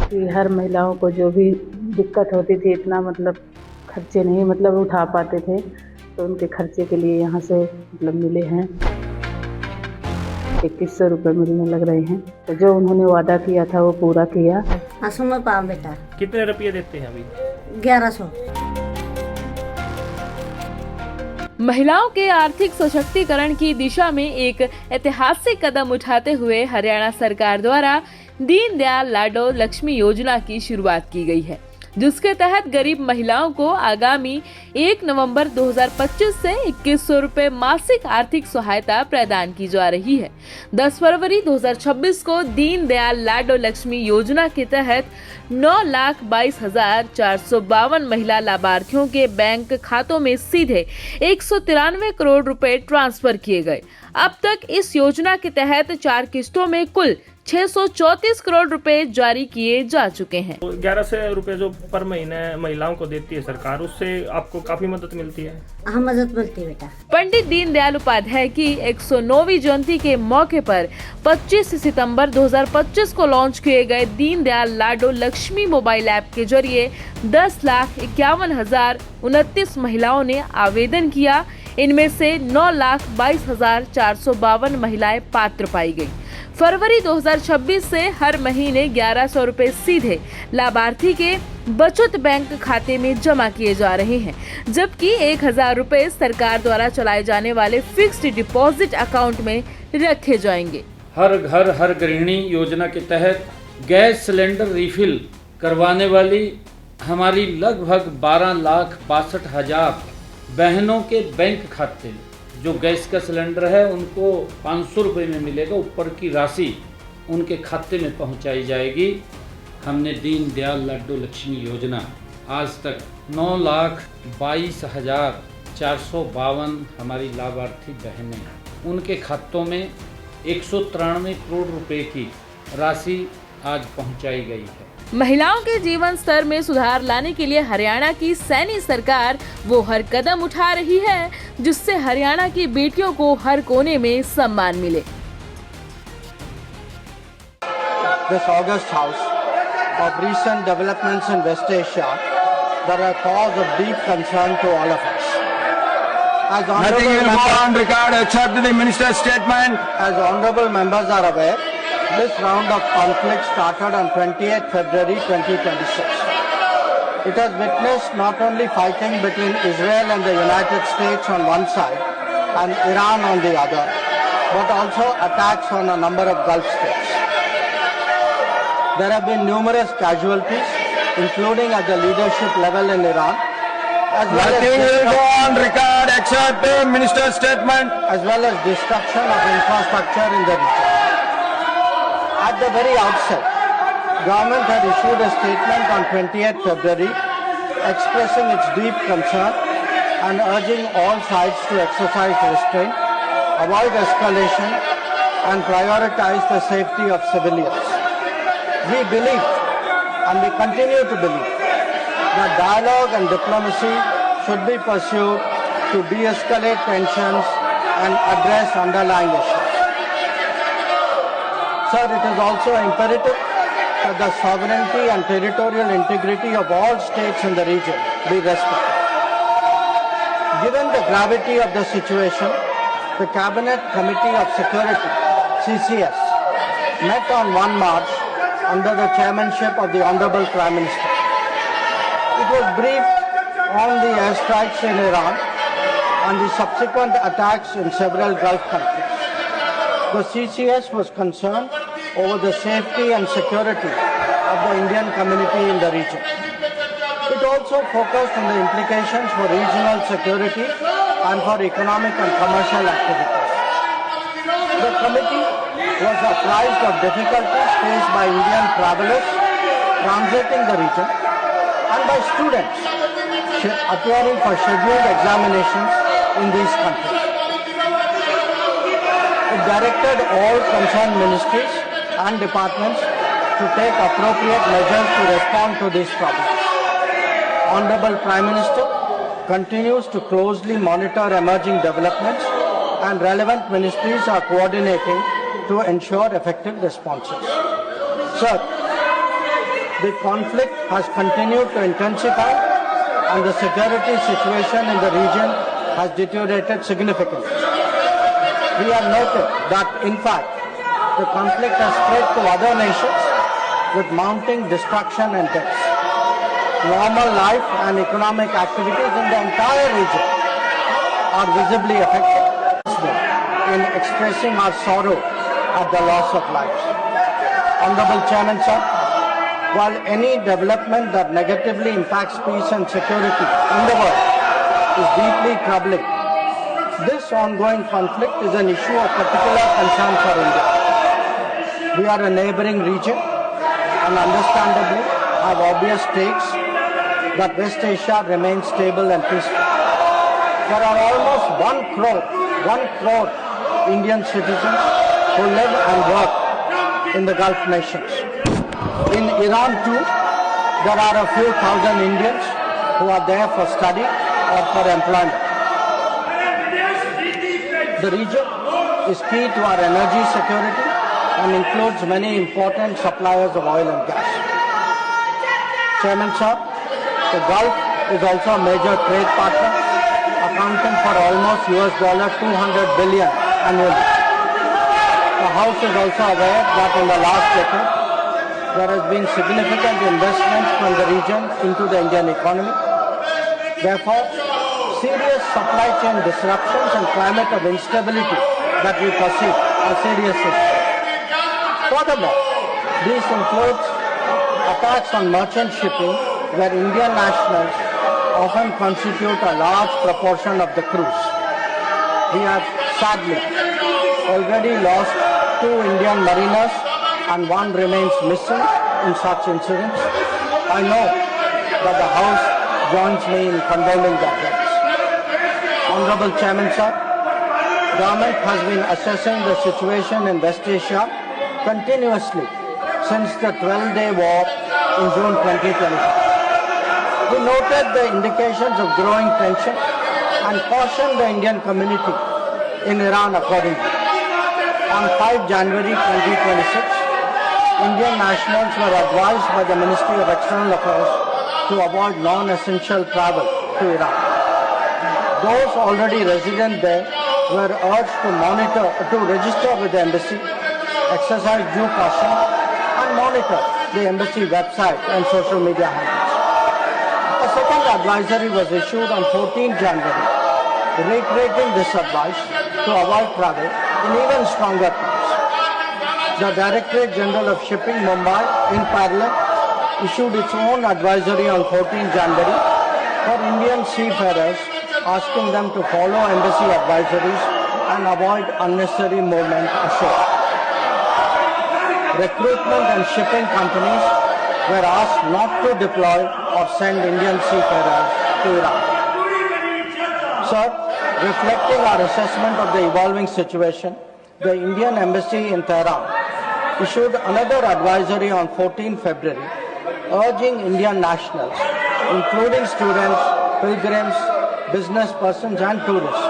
कि हर महिलाओं को जो भी दिक्कत होती थी, इतना मतलब खर्चे नहीं मतलब उठा पाते थे, तो उनके खर्चे के लिए यहाँ से मतलब मिले हैं 2100 रुपये मिलने लग रहे हैं। तो जो उन्होंने वादा किया था वो पूरा किया। असम पाओ बेटा। कितने रुपये देते हैं अभी? 1100। महिलाओं के आर्थिक सशक्तिकरण की दिशा में एक ऐतिहासिक कदम उठाते हुए हरियाणा सरकार द्वारा दीनदयाल लाडो लक्ष्मी योजना की शुरुआत की गई है, जिसके तहत गरीब महिलाओं को आगामी 1 नवंबर 2025 से 2100 रुपये मासिक आर्थिक सहायता प्रदान की जा रही है। 10 फरवरी 2026 को दीनदयाल लाडो लक्ष्मी योजना के तहत 9,22,452 महिला लाभार्थियों के बैंक खातों में सीधे 193 करोड़ रुपए ट्रांसफर किए गए। अब तक इस योजना के तहत 4 किस्तों में कुल 634 करोड़ रुपए जारी किए जा चुके हैं। 1100 रुपए जो पर महीने महिलाओं को देती है सरकार, उससे आपको काफी मदद मिलती है। हाँ, मदद मिलती है बेटा। पंडित दीनदयाल उपाध्याय की 109वीं जयंती के मौके पर 25 सितंबर 2025 को लॉन्च किए गए दीनदयाल लाडो लक्ष्मी मोबाइल ऐप के जरिए 10,51,029 महिलाओं ने आवेदन किया। इनमें से 9,22,452 महिलाएं पात्र पाई गयी। फरवरी 2026 से हर महीने 1100 रुपए सीधे लाभार्थी के बचत बैंक खाते में जमा किए जा रहे हैं, जबकि 1,000 रुपए सरकार द्वारा चलाए जाने वाले फिक्स्ड डिपॉजिट अकाउंट में रखे जाएंगे। हर घर हर गृहिणी योजना के तहत गैस सिलेंडर रिफिल करवाने वाली हमारी लगभग 12,62,000 बहनों के बैंक खाते, जो गैस का सिलेंडर है उनको 500 रुपये में मिलेगा, ऊपर की राशि उनके खाते में पहुंचाई जाएगी। हमने दीनदयाल लाडो लक्ष्मी योजना आज तक 9,22,452 हमारी लाभार्थी बहनें, उनके खातों में 193 करोड़ रुपए की राशि आज पहुंचाई गई है। महिलाओं के जीवन स्तर में सुधार लाने के लिए हरियाणा की सैनी सरकार वो हर कदम उठा रही है, जिससे हरियाणा की बेटियों को हर कोने में सम्मान मिले। This August House of recent developments in West Asia that are a cause of deep concern to all of us. Nothing will go on record except the minister's statement. As honorable members are aware, this round of conflict started on 28 February 2026. It has witnessed not only fighting between Israel and the United States on one side and Iran on the other, but also attacks on a number of Gulf states. There have been numerous casualties, including at the leadership level in Iran, as well Nothing will go on record except the minister's statement. as well as destruction of infrastructure in the region. At the very outset, government had issued a statement on 28 February expressing its deep concern and urging all sides to exercise restraint, avoid escalation and prioritize the safety of civilians. We believe and we continue to believe that dialogue and diplomacy should be pursued to de-escalate tensions and address underlying issues. Sir, it is also imperative that the sovereignty and territorial integrity of all states in the region be respected. Given the gravity of the situation, the Cabinet Committee of Security, CCS, met on 1 March under the chairmanship of the Honorable Prime Minister. It was briefed on the airstrikes in Iran and the subsequent attacks in several Gulf countries. The CCS was concerned over the safety and security of the Indian community in the region. It also focused on the implications for regional security and for economic and commercial activities. The committee was apprised of difficulties faced by Indian travelers transiting the region and by students appearing for scheduled examinations in these countries. It directed all concerned ministries and departments to take appropriate measures to respond to these problems. Honorable Prime Minister continues to closely monitor emerging developments and relevant ministries are coordinating to ensure effective responses. Sir, The conflict has continued to intensify and the security situation in the region has deteriorated significantly. We have noted that, in fact, the conflict has spread to other nations with mounting destruction and deaths. Normal life and economic activities in the entire region are visibly affected. In expressing our sorrow at the loss of lives. Honorable Chairman, sir, while any development that negatively impacts peace and security in the world is deeply troubling, this ongoing conflict is an issue of particular concern for India. We are a neighboring region and understandably have obvious stakes that West Asia remains stable and peaceful. There are almost 1 crore Indian citizens who live and work in the Gulf nations. In Iran too, there are a few thousand Indians who are there for study or for employment. The region is key to our energy security and includes many important suppliers of oil and gas. Chairman sir, the Gulf is also a major trade partner, accounting for almost $200 billion annually. The House is also aware that in the last decade, there has been significant investment from the region into the Indian economy. Therefore, serious supply chain disruptions and climate of instability that we perceive are serious issues. Furthermore, these include attacks on merchant shipping, where Indian nationals often constitute a large proportion of the crews. We have sadly already lost 2 Indian mariners and 1 remains missing in such incidents. I know that the House joins me in condolling their deaths. Honorable Chairman, sir, Government has been assessing the situation in West Asia continuously since the 12-day war in June 2025. We noted the indications of growing tension and cautioned the Indian community in Iran accordingly. On 5 January 2026, Indian nationals were advised by the Ministry of External Affairs to avoid non-essential travel to Iran. Those already resident there were urged to register with the embassy, exercise due caution, and monitor the embassy website and social media handles. A second advisory was issued on 14 January, reiterating this advice to avoid travel in even stronger terms. The Directorate General of Shipping, Mumbai, in parallel, issued its own advisory on 14 January for Indian seafarers, asking them to follow embassy advisories and avoid unnecessary movement ashore. Recruitment and shipping companies were asked not to deploy or send Indian seafarers to Iran. Sir, reflecting our assessment of the evolving situation, the Indian Embassy in Tehran issued another advisory on 14 February, urging Indian nationals, including students, pilgrims, business persons and tourists,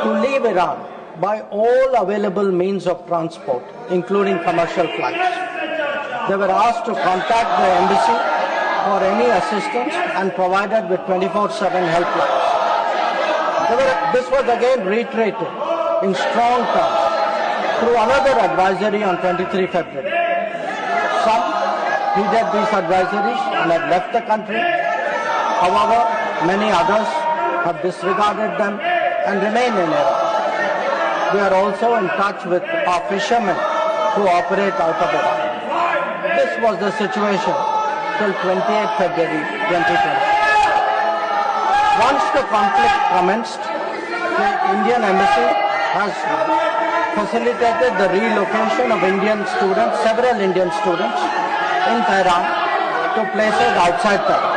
to leave Iran by all available means of transport, including commercial flights. They were asked to contact the embassy for any assistance and provided with 24/7 helplines. This was again reiterated in strong terms through another advisory on 23 February. Some heeded these advisories and have left the country. However, many others have disregarded them and remain in Iran. We are also in touch with our fishermen who operate out of Iran. This was the situation till 28 February 2020. Once the conflict commenced, the Indian Embassy has facilitated the relocation of several Indian students in Tehran to places outside Tehran.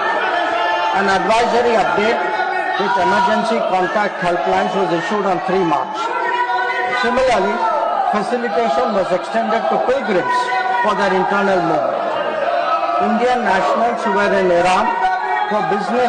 An advisory update with emergency contact helplines was issued on 3 March. Similarly, facilitation was extended to pilgrims for their internal movement. Indian nationals who were in Iran for business